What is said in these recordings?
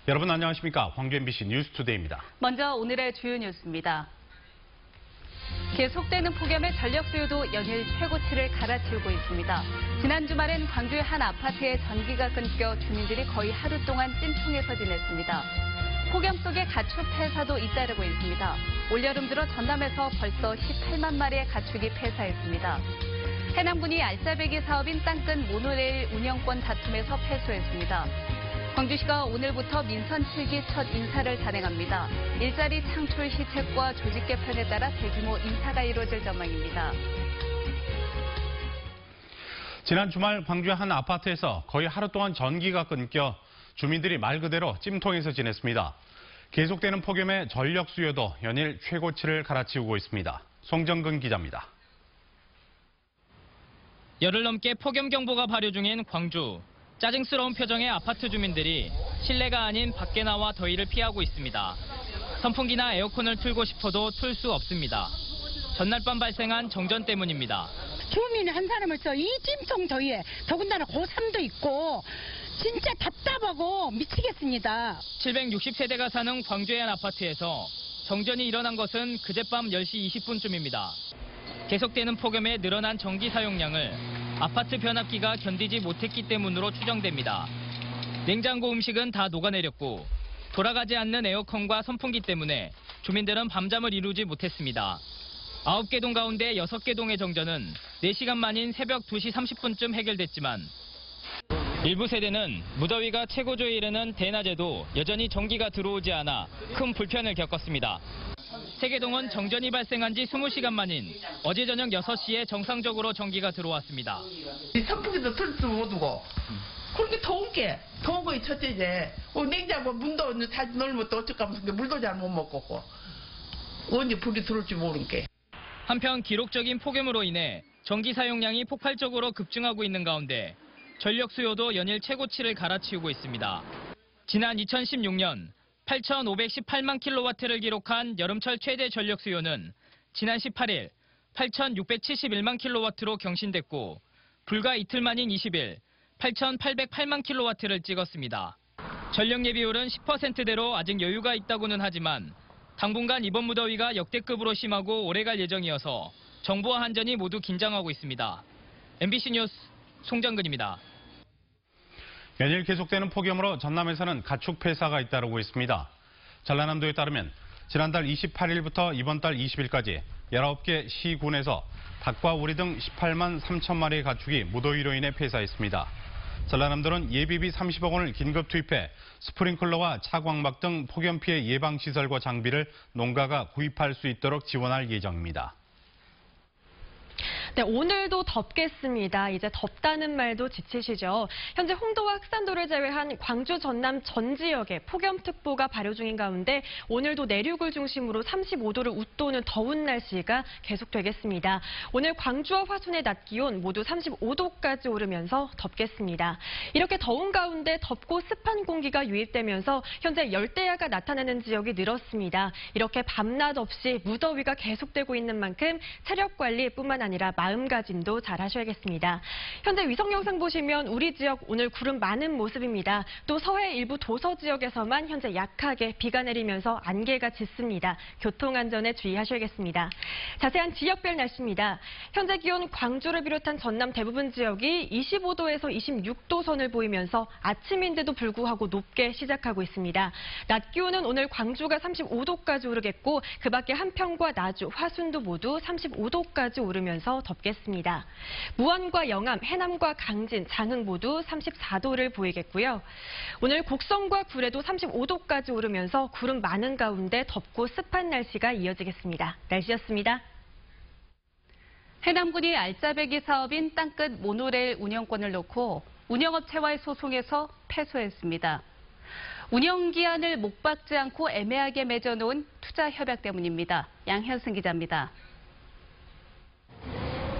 여러분 안녕하십니까? 광주 MBC 뉴스투데이입니다. 먼저 오늘의 주요 뉴스입니다. 계속되는 폭염에 전력 수요도 연일 최고치를 갈아치우고 있습니다. 지난 주말엔 광주의 한 아파트에 전기가 끊겨 주민들이 거의 하루 동안 찜통에서 지냈습니다. 폭염 속에 가축 폐사도 잇따르고 있습니다. 올여름 들어 전남에서 벌써 18만 마리의 가축이 폐사했습니다. 해남군이 알짜배기 사업인 땅끝 모노레일 운영권 다툼에서 패소했습니다. 광주시가 오늘부터 민선 7기 첫 인사를 단행합니다. 일자리 창출 시책과 조직 개편에 따라 대규모 인사가 이루어질 전망입니다. 지난 주말 광주의 한 아파트에서 거의 하루 동안 전기가 끊겨 주민들이 말 그대로 찜통에서 지냈습니다. 계속되는 폭염에 전력 수요도 연일 최고치를 갈아치우고 있습니다. 송정근 기자입니다. 열흘 넘게 폭염 경보가 발효 중인 광주. 짜증스러운 표정의 아파트 주민들이 실내가 아닌 밖에 나와 더위를 피하고 있습니다. 선풍기나 에어컨을 틀고 싶어도 틀 수 없습니다. 전날 밤 발생한 정전 때문입니다. 주민 한 사람을서 이 찜통 더위에 더군다나 고3도 있고 진짜 답답하고 미치겠습니다. 760세대가 사는 광주의 한 아파트에서 정전이 일어난 것은 그젯밤 10시 20분쯤입니다. 계속되는 폭염에 늘어난 전기 사용량을 아파트 변압기가 견디지 못했기 때문으로 추정됩니다. 냉장고 음식은 다 녹아내렸고 돌아가지 않는 에어컨과 선풍기 때문에 주민들은 밤잠을 이루지 못했습니다. 9개 동 가운데 6개 동의 정전은 4시간 만인 새벽 2시 30분쯤 해결됐지만 일부 세대는 무더위가 최고조에 이르는 대낮에도 여전히 전기가 들어오지 않아 큰 불편을 겪었습니다. 세계동은 정전이 발생한 지 20시간 만인 어제 저녁 6시에 정상적으로 전기가 들어왔습니다. 선풍기도 틀 수 못 두고 그렇게 더운 거이 첫째지. 냉장고 문도 다 넣으면 또 어쩔까 하면서 물도 잘 못 먹고 언제 불이 들어올지 모르게. 한편 기록적인 폭염으로 인해 전기 사용량이 폭발적으로 급증하고 있는 가운데 전력 수요도 연일 최고치를 갈아치우고 있습니다. 지난 2016년 8,518만 킬로와트를 기록한 여름철 최대 전력 수요는 지난 18일 8,671만 킬로와트로 경신됐고 불과 이틀 만인 20일 8,808만 킬로와트를 찍었습니다. 전력 예비율은 10%대로 아직 여유가 있다고는 하지만 당분간 이번 무더위가 역대급으로 심하고 오래갈 예정이어서 정부와 한전이 모두 긴장하고 있습니다. MBC 뉴스 송정근입니다. 연일 계속되는 폭염으로 전남에서는 가축 폐사가 잇따르고 있습니다. 전라남도에 따르면 지난달 28일부터 이번 달 20일까지 19개 시군에서 닭과 오리 등 18만 3천 마리의 가축이 무더위로 인해 폐사했습니다. 전라남도는 예비비 30억 원을 긴급 투입해 스프링클러와 차광막 등 폭염 피해 예방 시설과 장비를 농가가 구입할 수 있도록 지원할 예정입니다. 네, 오늘도 덥겠습니다. 이제 덥다는 말도 지치시죠? 현재 홍도와 흑산도를 제외한 광주, 전남 전 지역에 폭염특보가 발효 중인 가운데 오늘도 내륙을 중심으로 35도를 웃도는 더운 날씨가 계속되겠습니다. 오늘 광주와 화순의 낮 기온 모두 35도까지 오르면서 덥겠습니다. 이렇게 더운 가운데 덥고 습한 공기가 유입되면서 현재 열대야가 나타나는 지역이 늘었습니다. 이렇게 밤낮 없이 무더위가 계속되고 있는 만큼 체력 관리뿐만 아니라 마음가짐도 잘 하셔야겠습니다. 현재 위성 영상 보시면 우리 지역 오늘 구름 많은 모습입니다. 또 서해 일부 도서 지역에서만 현재 약하게 비가 내리면서 안개가 짙습니다. 교통안전에 주의하셔야겠습니다. 자세한 지역별 날씨입니다. 현재 기온 광주를 비롯한 전남 대부분 지역이 25도에서 26도 선을 보이면서 아침인데도 불구하고 높게 시작하고 있습니다. 낮 기온은 오늘 광주가 35도까지 오르겠고 그 밖에 한평과 나주, 화순도 모두 35도까지 오르면서 덥겠습니다. 무안과 영암, 해남과 강진, 장흥 모두 34도를 보이겠고요. 오늘 곡성과 구례도 35도까지 오르면서 구름 많은 가운데 덥고 습한 날씨가 이어지겠습니다. 날씨였습니다. 해남군이 알짜배기 사업인 땅끝 모노레일 운영권을 놓고 운영업체와의 소송에서 패소했습니다. 운영기한을 못 박지 않고 애매하게 맺어놓은 투자 협약 때문입니다. 양현승 기자입니다.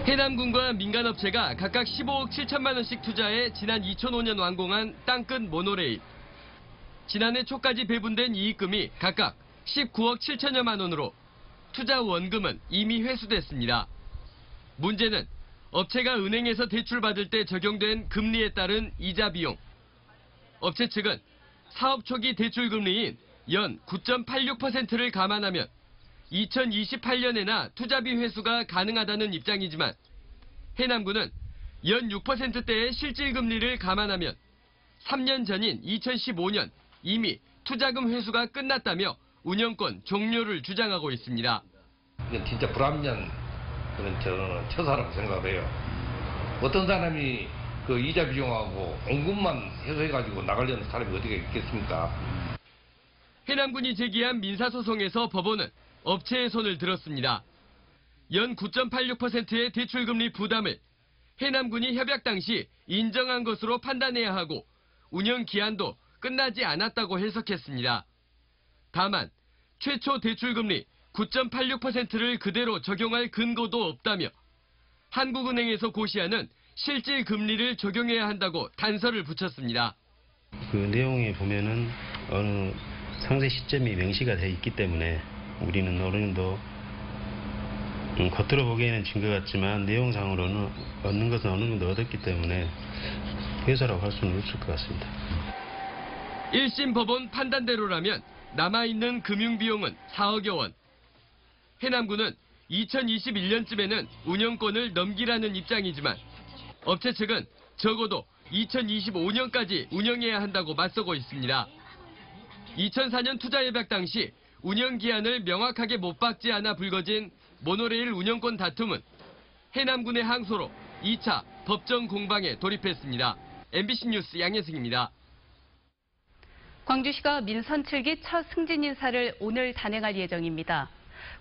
해남군과 민간업체가 각각 15억 7천만 원씩 투자해 지난 2005년 완공한 땅끝 모노레일. 지난해 초까지 배분된 이익금이 각각 19억 7천여만 원으로 투자 원금은 이미 회수됐습니다. 문제는 업체가 은행에서 대출받을 때 적용된 금리에 따른 이자 비용. 업체 측은 사업 초기 대출 금리인 연 9.86%를 감안하면 2028년에나 투자비 회수가 가능하다는 입장이지만 해남군은 연 6%대의 실질 금리를 감안하면 3년 전인 2015년 이미 투자금 회수가 끝났다며 운영권 종료를 주장하고 있습니다. 이건 진짜 불합리한 그런 저는 처사라고 생각을 해요. 어떤 사람이 그 이자 비용하고 공급만 해소해가지고 나가려는 사람이 어디가 있겠습니까? 해남군이 제기한 민사소송에서 법원은 업체의 손을 들었습니다. 연 9.86%의 대출금리 부담을 해남군이 협약 당시 인정한 것으로 판단해야 하고 운영 기한도 끝나지 않았다고 해석했습니다. 다만 최초 대출금리 9.86%를 그대로 적용할 근거도 없다며 한국은행에서 고시하는 실질 금리를 적용해야 한다고 단서를 붙였습니다. 그 내용에 보면은 어느 상세 시점이 명시가 돼 있기 때문에 우리는 어느 정도 겉으로 보기에는 진 것 같지만 내용상으로는 얻는 것은 어느 정도 얻었기 때문에 회사라고 할 수는 없을 것 같습니다. 1심 법원 판단대로라면 남아있는 금융비용은 4억여 원. 해남군은 2021년쯤에는 운영권을 넘기라는 입장이지만 업체 측은 적어도 2025년까지 운영해야 한다고 맞서고 있습니다. 2004년 투자협약 당시 운영기한을 명확하게 못 박지 않아 불거진 모노레일 운영권 다툼은 해남군의 항소로 2차 법정 공방에 돌입했습니다. MBC 뉴스 양혜승입니다. 광주시가 민선 7기 첫 승진 인사를 오늘 단행할 예정입니다.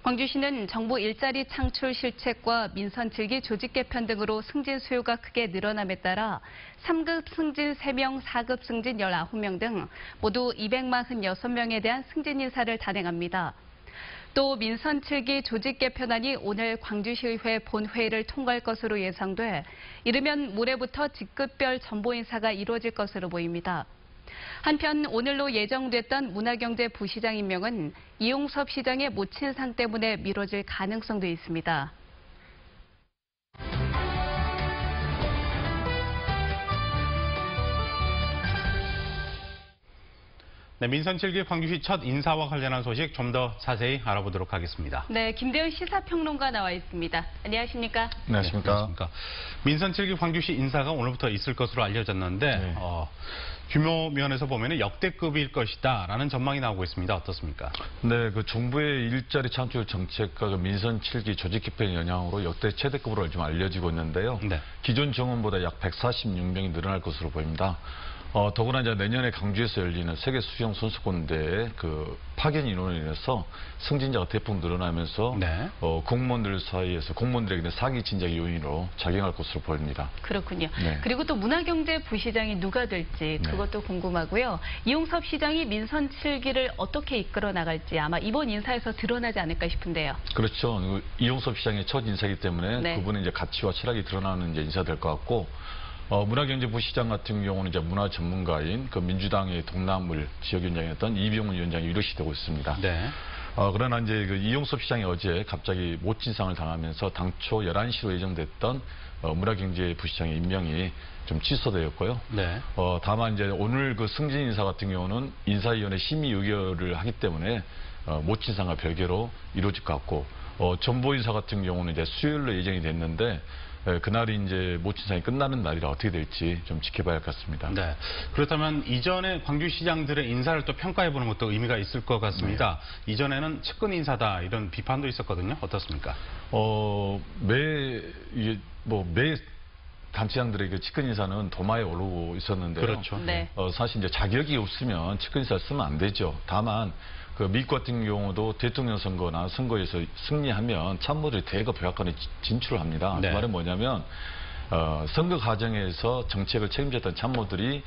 광주시는 정부 일자리 창출 실책과 민선 7기 조직 개편 등으로 승진 수요가 크게 늘어남에 따라 3급 승진 3명, 4급 승진 19명 등 모두 246명에 대한 승진 인사를 단행합니다. 또 민선 7기 조직 개편안이 오늘 광주시의회 본회의를 통과할 것으로 예상돼 이르면 모레부터 직급별 전보 인사가 이루어질 것으로 보입니다. 한편 오늘로 예정됐던 문화경제부시장 임명은 이용섭 시장의 모친상 때문에 미뤄질 가능성도 있습니다. 네, 민선 7기 광주시 첫 인사와 관련한 소식 좀 더 자세히 알아보도록 하겠습니다. 네, 김대현 시사평론가 나와 있습니다. 안녕하십니까? 안녕하십니까? 네, 안녕하십니까? 민선 7기 광주시 인사가 오늘부터 있을 것으로 알려졌는데 네. 규모 면에서 보면 역대급일 것이다라는 전망이 나오고 있습니다. 어떻습니까? 네, 그 정부의 일자리 창출 정책과 그 민선 7기 조직 개편 영향으로 역대 최대급으로 지금 알려지고 있는데요. 네. 기존 정원보다 약 146명이 늘어날 것으로 보입니다. 더구나 이제 내년에 강주에서 열리는 세계 수영 선수권대회 그 파견 인원으로 인해서 승진자가 대폭 늘어나면서 네. 공무원들 사이에서 공무원들에게는 사기 진작 요인으로 작용할 것으로 보입니다. 그렇군요. 네. 그리고 또 문화경제부시장이 누가 될지 그것도 궁금하고요. 이용섭 시장이 민선 7기를 어떻게 이끌어 나갈지 아마 이번 인사에서 드러나지 않을까 싶은데요. 그렇죠. 이용섭 시장의 첫 인사이기 때문에 네. 그분의 이제 가치와 철학이 드러나는 이제 인사 될 것 같고. 문화경제부시장 같은 경우는 이제 문화 전문가인 그 민주당의 동남을 지역위원장이었던 이병훈 위원장이 유력시 되고 있습니다. 네. 그러나 이제 그 이용섭 시장이 어제 갑자기 모친상을 당하면서 당초 11시로 예정됐던 문화경제부시장의 임명이 좀 취소되었고요. 네. 다만 이제 오늘 그 승진 인사 같은 경우는 인사위원회 심의 의결을 하기 때문에 모친상과 별개로 이루어질 것 같고 전보 인사 같은 경우는 이제 수요일로 예정이 됐는데 그날이 이제 모친상이 끝나는 날이라 어떻게 될지 좀 지켜봐야 할 것 같습니다. 네. 그렇다면 이전에 광주시장들의 인사를 또 평가해보는 것도 의미가 있을 것 같습니다. 네. 이전에는 측근 인사다 이런 비판도 있었거든요. 어떻습니까? 매 단체장들의 그 측근 인사는 도마에 오르고 있었는데요. 그렇죠. 네. 사실 이제 자격이 없으면 측근 인사를 쓰면 안 되죠. 다만 그 미국 같은 경우도 대통령 선거나 선거에서 승리하면 참모들이 대거 백악관에 진출을 합니다. 네. 그 말은 뭐냐면 선거 과정에서 정책을 책임졌던 참모들이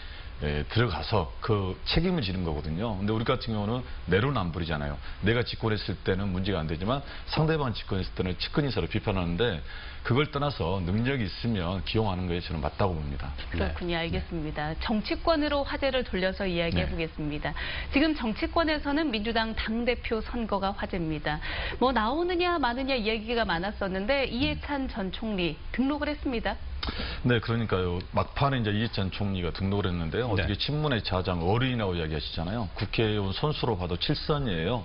들어가서 그 책임을 지는 거거든요. 근데 우리 같은 경우는 내로남불이잖아요. 내가 집권했을 때는 문제가 안 되지만 상대방 집권했을 때는 측근 인사를 비판하는데 그걸 떠나서 능력이 있으면 기용하는 것이 저는 맞다고 봅니다. 그렇군요. 알겠습니다. 정치권으로 화제를 돌려서 이야기해 보겠습니다. 지금 정치권에서는 민주당 당대표 선거가 화제입니다. 뭐 나오느냐 마느냐 이야기가 많았었는데 이해찬 전 총리 등록을 했습니다. 네, 그러니까요. 막판에 이제 이해찬 총리가 등록을 했는데요. 네. 어떻게 친문의 자장 어린이라고 이야기하시잖아요. 국회의원 선수로 봐도 7선이에요.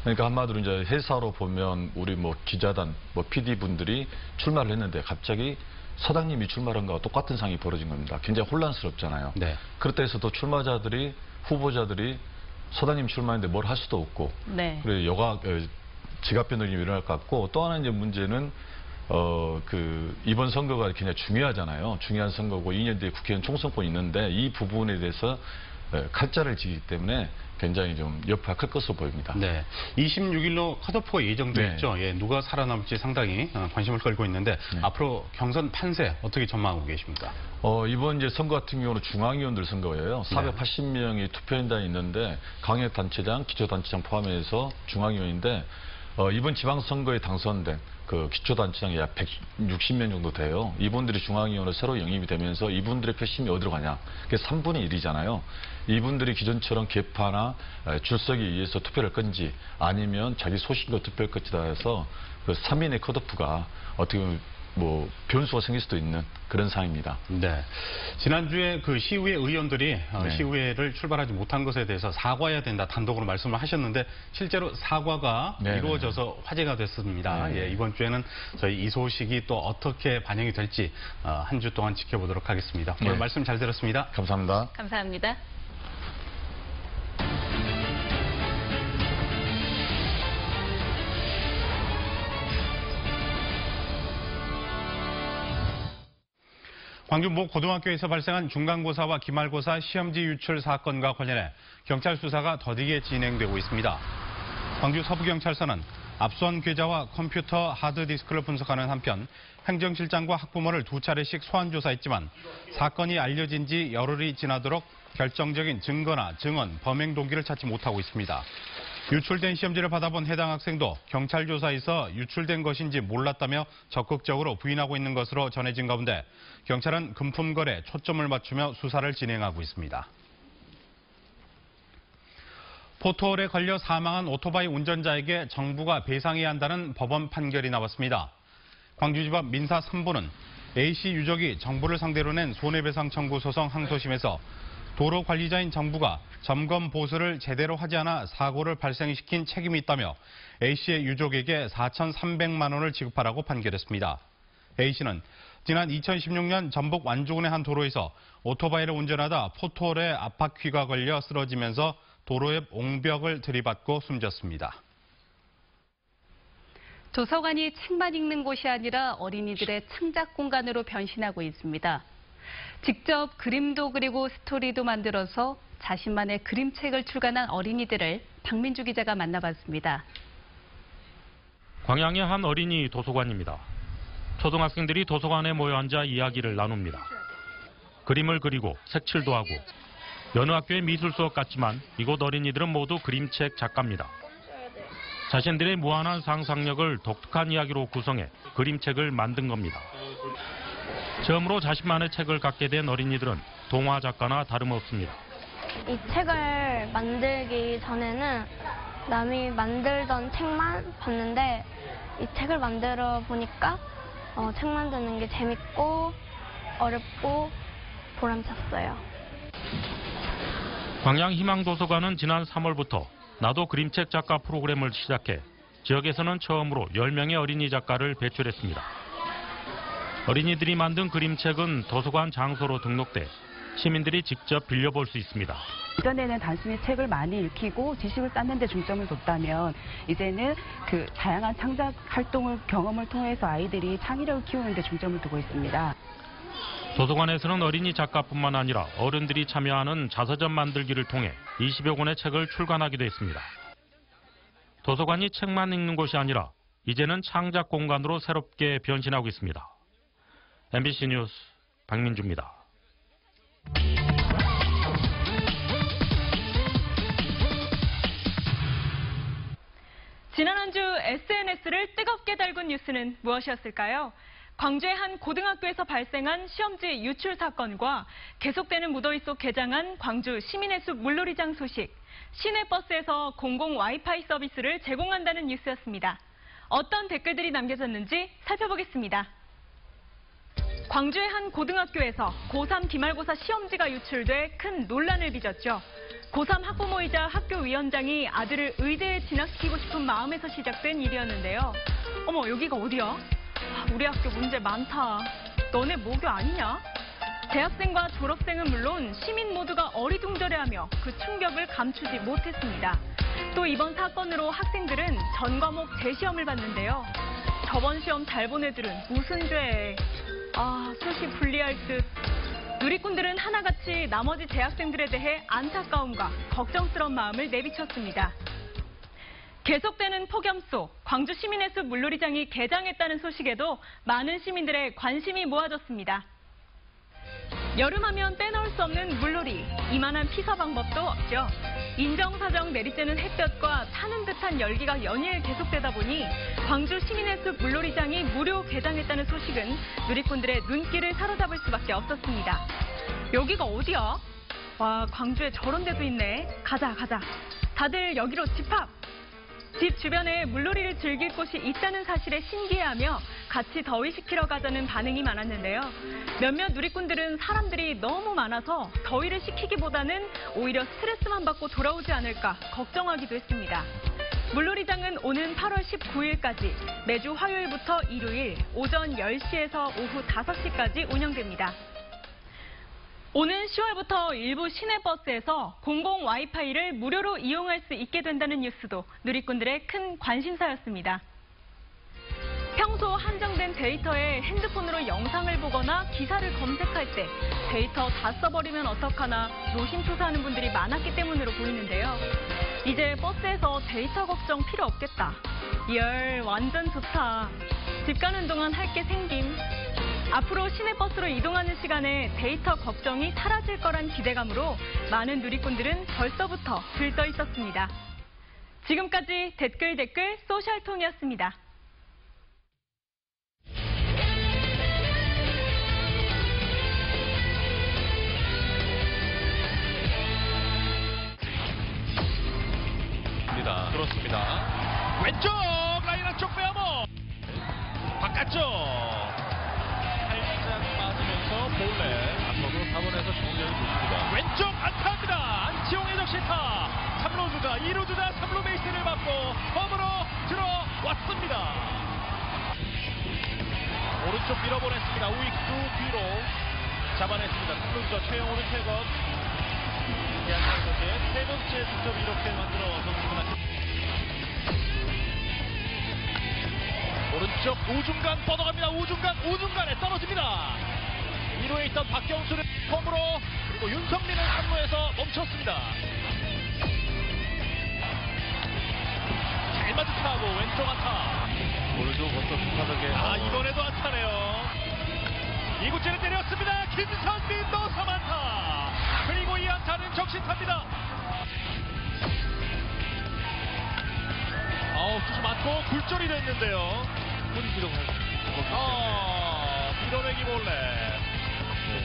그러니까 한마디로 이제 회사로 보면 우리 뭐 기자단, 뭐 PD분들이 출마를 했는데 갑자기 서당님이 출마한 거와 똑같은 상황이 벌어진 겁니다. 굉장히 혼란스럽잖아요. 네. 그렇다 해서도 출마자들이, 후보자들이 서당님 출마했는데 뭘 할 수도 없고. 네. 그리고 지갑 변동이 일어날 것 같고, 또 하나 이제 문제는 이번 선거가 굉장히 중요하잖아요. 중요한 선거고 2년 뒤에 국회의원 총선권이 있는데 이 부분에 대해서 칼자를 지기 때문에 굉장히 좀 여파가 클 것으로 보입니다. 네. 26일로 컷오프가 예정돼 네. 있죠. 예, 누가 살아남을지 상당히 관심을 끌고 있는데 네. 앞으로 경선 판세 어떻게 전망하고 계십니까? 이번 이제 선거 같은 경우는 중앙위원들 선거예요. 480명이 투표인단이 있는데 강력단체장, 기초단체장 포함해서 중앙위원인데 이번 지방선거에 당선된 그 기초단체장이 약 160명 정도 돼요. 이분들이 중앙위원으로 새로 영입이 되면서 이분들의 표심이 어디로 가냐. 그게 3분의 1이잖아요. 이분들이 기존처럼 개파나 줄서기에 의해서 투표를 건지 아니면 자기 소신과 투표를 건지다 해서 그 3인의 컷오프가 어떻게 보면 뭐 변수가 생길 수도 있는 그런 상황입니다. 네. 지난주에 그 시의회 의원들이 네. 시의회를 출발하지 못한 것에 대해서 사과해야 된다 단독으로 말씀을 하셨는데 실제로 사과가 네, 이루어져서 화제가 됐습니다. 네. 예, 이번 주에는 저희 이 소식이 또 어떻게 반영이 될지 한 주 동안 지켜보도록 하겠습니다. 오늘 네. 말씀 잘 들었습니다. 감사합니다. 감사합니다. 광주 모 고등학교에서 발생한 중간고사와 기말고사 시험지 유출 사건과 관련해 경찰 수사가 더디게 진행되고 있습니다. 광주 서부경찰서는 압수한 계좌와 컴퓨터 하드디스크를 분석하는 한편 행정실장과 학부모를 2차례씩 소환조사했지만 사건이 알려진 지 열흘이 지나도록 결정적인 증거나 증언, 범행 동기를 찾지 못하고 있습니다. 유출된 시험지를 받아본 해당 학생도 경찰 조사에서 유출된 것인지 몰랐다며 적극적으로 부인하고 있는 것으로 전해진 가운데 경찰은 금품 거래에 초점을 맞추며 수사를 진행하고 있습니다. 포토홀에 걸려 사망한 오토바이 운전자에게 정부가 배상해야 한다는 법원 판결이 나왔습니다. 광주지법 민사 3부는 A씨 유족이 정부를 상대로 낸 손해배상 청구 소송 항소심에서 도로 관리자인 정부가 점검 보수를 제대로 하지 않아 사고를 발생시킨 책임이 있다며 A씨의 유족에게 4,300만 원을 지급하라고 판결했습니다. A씨는 지난 2016년 전북 완주군의 한 도로에서 오토바이를 운전하다 포토홀에 압박퀴가 걸려 쓰러지면서 도로 옆 옹벽을 들이받고 숨졌습니다. 도서관이 책만 읽는 곳이 아니라 어린이들의 창작 공간으로 변신하고 있습니다. 직접 그림도 그리고 스토리도 만들어서 자신만의 그림책을 출간한 어린이들을 박민주 기자가 만나봤습니다. 광양의 한 어린이 도서관입니다. 초등학생들이 도서관에 모여 앉아 이야기를 나눕니다. 그림을 그리고 색칠도 하고 여느 학교의 미술 수업 같지만 이곳 어린이들은 모두 그림책 작가입니다. 자신들의 무한한 상상력을 독특한 이야기로 구성해 그림책을 만든 겁니다. 처음으로 자신만의 책을 갖게 된 어린이들은 동화 작가나 다름없습니다. 이 책을 만들기 전에는 남이 만들던 책만 봤는데 이 책을 만들어 보니까 책 만드는 게 재밌고 어렵고 보람찼어요. 광양희망도서관은 지난 3월부터 나도 그림책 작가 프로그램을 시작해 지역에서는 처음으로 10명의 어린이 작가를 배출했습니다. 어린이들이 만든 그림책은 도서관 장소로 등록돼 시민들이 직접 빌려볼 수 있습니다. 이전에는 단순히 책을 많이 읽히고 지식을 쌓는 데 중점을 뒀다면 이제는 그 다양한 창작 활동을 경험을 통해서 아이들이 창의력을 키우는 데 중점을 두고 있습니다. 도서관에서는 어린이 작가뿐만 아니라 어른들이 참여하는 자서전 만들기를 통해 20여 권의 책을 출간하기도 했습니다. 도서관이 책만 읽는 곳이 아니라 이제는 창작 공간으로 새롭게 변신하고 있습니다. MBC 뉴스 박민주입니다. 지난 한 주 SNS를 뜨겁게 달군 뉴스는 무엇이었을까요? 광주의 한 고등학교에서 발생한 시험지 유출 사건과 계속되는 무더위 속 개장한 광주 시민의 숲 물놀이장 소식, 시내버스에서 공공 와이파이 서비스를 제공한다는 뉴스였습니다. 어떤 댓글들이 남겨졌는지 살펴보겠습니다. 광주의 한 고등학교에서 고3 기말고사 시험지가 유출돼 큰 논란을 빚었죠. 고3 학부모이자 학교 위원장이 아들을 의대에 진학시키고 싶은 마음에서 시작된 일이었는데요. 어머, 여기가 어디야? 우리 학교 문제 많다. 너네 모교 아니냐? 대학생과 졸업생은 물론 시민 모두가 어리둥절해하며 그 충격을 감추지 못했습니다. 또 이번 사건으로 학생들은 전 과목 재시험을 봤는데요. 저번 시험 잘 본 애들은 무슨 죄? 수시 불리할 듯. 누리꾼들은 하나같이 나머지 재학생들에 대해 안타까움과 걱정스러운 마음을 내비쳤습니다. 계속되는 폭염 속 광주 시민의 숲 물놀이장이 개장했다는 소식에도 많은 시민들의 관심이 모아졌습니다. 여름하면 빼놓을 수 없는 물놀이. 이만한 피서 방법도 없죠. 인정사정 내리쬐는 햇볕과 타는 듯한 열기가 연일 계속되다 보니 광주 시민의 숲 물놀이장이 무료 개장했다는 소식은 누리꾼들의 눈길을 사로잡을 수밖에 없었습니다. 여기가 어디야? 와, 광주에 저런 데도 있네. 가자. 다들 여기로 집합! 집 주변에 물놀이를 즐길 곳이 있다는 사실에 신기해하며 같이 더위식히러 가자는 반응이 많았는데요. 몇몇 누리꾼들은 사람들이 너무 많아서 더위를 식히기보다는 오히려 스트레스만 받고 돌아오지 않을까 걱정하기도 했습니다. 물놀이장은 오는 8월 19일까지 매주 화요일부터 일요일 오전 10시에서 오후 5시까지 운영됩니다. 오는 10월부터 일부 시내버스에서 공공 와이파이를 무료로 이용할 수 있게 된다는 뉴스도 누리꾼들의 큰 관심사였습니다. 평소 한정된 데이터에 핸드폰으로 영상을 보거나 기사를 검색할 때 데이터 다 써버리면 어떡하나 노심초사하는 분들이 많았기 때문으로 보이는데요. 이제 버스에서 데이터 걱정 필요 없겠다. 열, 완전 좋다. 집 가는 동안 할 게 생김. 앞으로 시내버스로 이동하는 시간에 데이터 걱정이 사라질 거란 기대감으로 많은 누리꾼들은 벌써부터 들떠 있었습니다. 지금까지 댓글 소셜통이었습니다. 그렇습니다. 왼쪽 라인 안쪽 빼어머 바깥쪽 살짝 맞으면서 볼넷 앞으로 4번에서 정면이 좋습니다. 왼쪽 안타입니다. 안치홍의 적시타 3루 주자 2루 주자 3루 베이스를 맞고 홈으로 들어왔습니다. 오른쪽 밀어보냈습니다. 우익수 뒤로 잡아냈습니다. 3루 주자 최영호는 태건 양상 선수의 세 번째 득점 이렇게 만들어서 오른쪽 우중간 뻗어갑니다. 우중간에 떨어집니다. 2루에 있던 박경수는 홈으로 그리고 윤성민은 3루에서 멈췄습니다. 잘 맞은 타고 왼쪽 안타. 오늘도 벌써 비슷하게 이번에도 안타네요. 2구째를 때렸습니다. 김선민 또 3안타. 그리고 이 안타는 적시타입니다. 투수 맞고 굴절이 됐는데요. 밀어내기 몰래.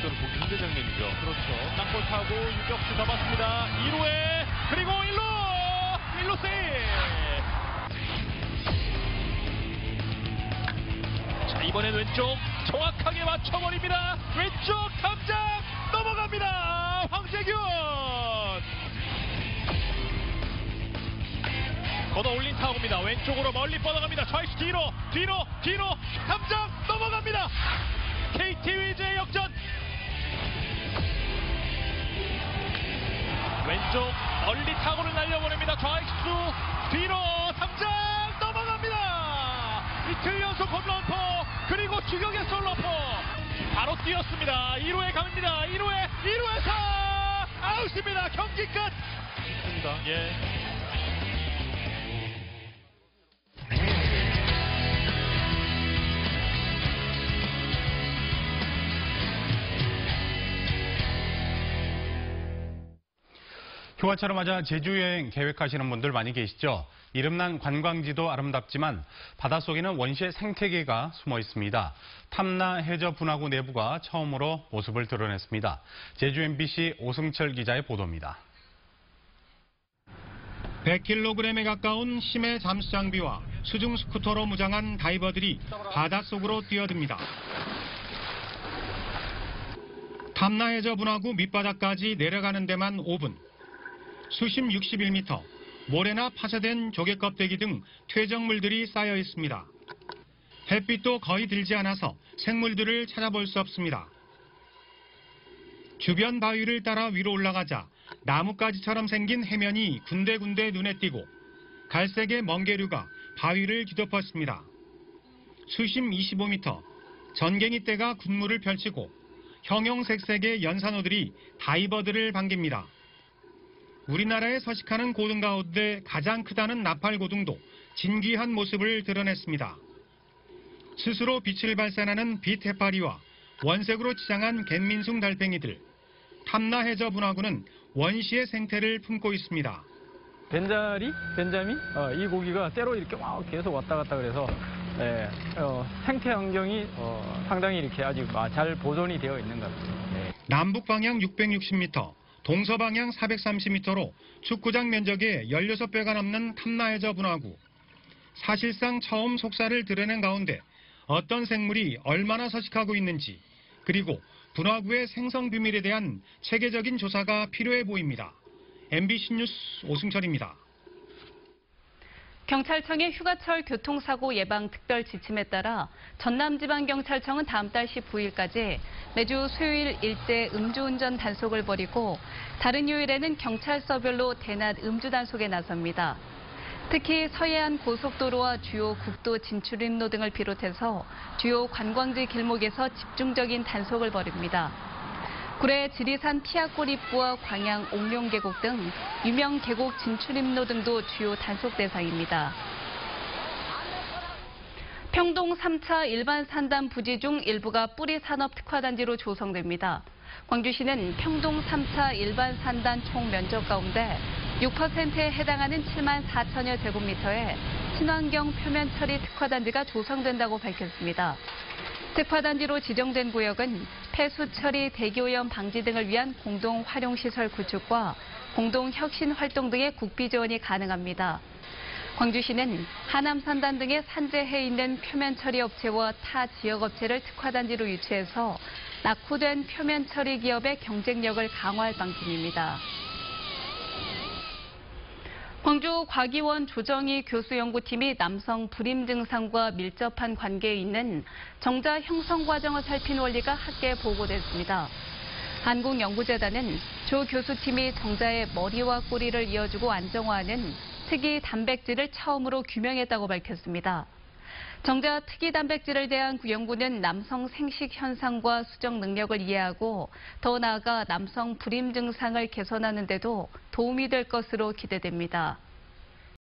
저는 보기 힘든 장면이죠. 그렇죠. 땅볼 타고 유격수 잡았습니다. 2루에 그리고 1루 세이브. 자, 이번엔 왼쪽 정확하게 맞춰버립니다. 왼쪽 탐장 넘어갑니다. 황재균. 걷어 올린 타구입니다. 왼쪽으로 멀리 뻗어갑니다. 좌익수 뒤로 탐장 넘어갑니다. KT 위즈의 역전. 왼쪽 멀리 타구를 날려보냅니다. 좌익수 뒤로 탐장 넘어갑니다. 이틀 연속 홈런포 그리고 추격의 솔로포 바로 뛰었습니다. 2루에 갑니다. 2루에서 아웃입니다. 경기 끝. 예. 휴가철을 맞아 제주 여행 계획하시는 분들 많이 계시죠? 이름난 관광지도 아름답지만 바닷속에는 원시의 생태계가 숨어 있습니다. 탐나 해저 분화구 내부가 처음으로 모습을 드러냈습니다. 제주 MBC 오승철 기자의 보도입니다. 100kg에 가까운 심해 잠수 장비와 수중 스쿠터로 무장한 다이버들이 바닷속으로 뛰어듭니다. 탐나해저 분화구 밑바닥까지 내려가는 데만 5분. 수심 61m, 모래나 파쇄된 조개 껍데기 등 퇴적물들이 쌓여 있습니다. 햇빛도 거의 들지 않아서 생물들을 찾아볼 수 없습니다. 주변 바위를 따라 위로 올라가자 나뭇가지처럼 생긴 해면이 군데군데 눈에 띄고 갈색의 멍게류가 바위를 뒤덮었습니다. 수심 25m, 전갱이 떼가 군무를 펼치고 형형색색의 연산호들이 다이버들을 반깁니다. 우리나라에 서식하는 고등 가운데 가장 크다는 나팔고등도 진귀한 모습을 드러냈습니다. 스스로 빛을 발산하는 빛 해파리와 원색으로 치장한 갯민숭 달팽이들, 탐나해저 분화구는 원시의 생태를 품고 있습니다. 벤자미, 이 고기가 때로 이렇게 막 계속 왔다 갔다 그래서 생태 환경이 상당히 이렇게 아주 잘 보존이 되어 있는 것 같습니다. 남북 방향 660m, 동서 방향 430m로 축구장 면적의 16배가 넘는 탐나해저 분화구. 사실상 처음 속살을 드러낸 가운데 어떤 생물이 얼마나 서식하고 있는지, 그리고 분화구의 생성 비밀에 대한 체계적인 조사가 필요해 보입니다. MBC 뉴스 오승철입니다. 경찰청의 휴가철 교통사고 예방 특별 지침에 따라 전남지방경찰청은 다음 달 19일까지 매주 수요일 일제 음주운전 단속을 벌이고 다른 요일에는 경찰서별로 대낮 음주 단속에 나섭니다. 특히 서해안 고속도로와 주요 국도 진출입로 등을 비롯해서 주요 관광지 길목에서 집중적인 단속을 벌입니다. 구례 지리산 피아골 입구와 광양 옥룡 계곡 등 유명 계곡 진출입로 등도 주요 단속 대상입니다. 평동 3차 일반 산단 부지 중 일부가 뿌리 산업 특화단지로 조성됩니다. 광주시는 평동 3차 일반 산단 총 면적 가운데 6%에 해당하는 7만 4천여 제곱미터의 친환경 표면 처리 특화단지가 조성된다고 밝혔습니다. 특화단지로 지정된 구역은 폐수 처리, 대기오염 방지 등을 위한 공동 활용시설 구축과 공동 혁신 활동 등의 국비 지원이 가능합니다. 광주시는 하남 산단 등의 산재해 있는 표면 처리 업체와 타 지역 업체를 특화단지로 유치해서 낙후된 표면 처리 기업의 경쟁력을 강화할 방침입니다. 광주 과기원 조정희 교수 연구팀이 남성 불임 증상과 밀접한 관계에 있는 정자 형성 과정을 살핀 원리가 학계에 보고됐습니다. 한국연구재단은 조 교수팀이 정자의 머리와 꼬리를 이어주고 안정화하는 특이 단백질을 처음으로 규명했다고 밝혔습니다. 정자 특이 단백질에 대한 연구는 남성 생식 현상과 수정 능력을 이해하고 더 나아가 남성 불임 증상을 개선하는 데도 도움이 될 것으로 기대됩니다.